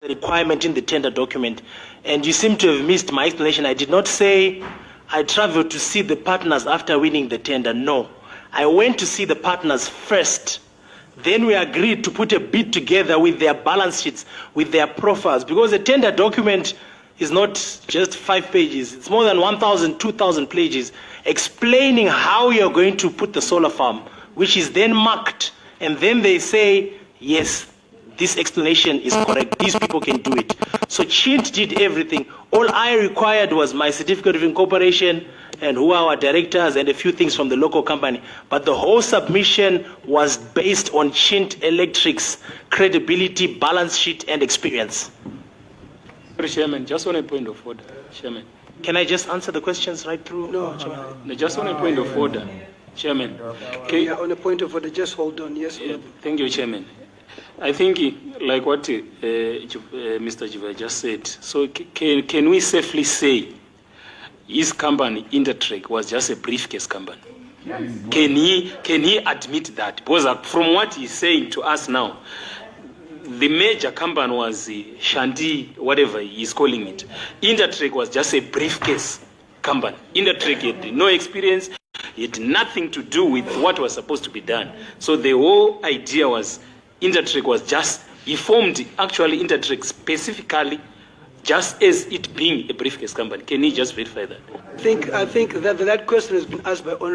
the requirement in the tender document, and you seem to have missed my explanation. I did not say I traveled to see the partners after winning the tender. No, I went to see the partners first. Then we agreed to put a bid together with their balance sheets, with their profiles, because the tender document is not just 5 pages. It's more than 1,000, 2,000 pages explaining how you're going to put the solar farm, which is then marked. And then they say, yes, this explanation is correct. These people can do it. So Chint did everything. All I required was my certificate of incorporation and who are our directors and a few things from the local company. But the whole submission was based on Chint Electric's credibility, balance sheet, and experience. Chairman, just on a point of order, Chairman. Can I just answer the questions right through? No, just on a point of order, Chairman. Yeah, on a point of order, just hold on. Yes, thank you, Chairman. I think, like what Mr. Jiva just said, so can we safely say his company, Intertrek, was just a briefcase company? Can he admit that? Because from what he's saying to us now, the major company was Shanti, whatever he's calling it. Intertrek was just a briefcase company. Intertrek had no experience. It had nothing to do with what was supposed to be done. So the whole idea was Intertrek was just, he formed actually Intertrek specifically just as it being a briefcase company. Can he just verify that? I think that question has been asked by Honorable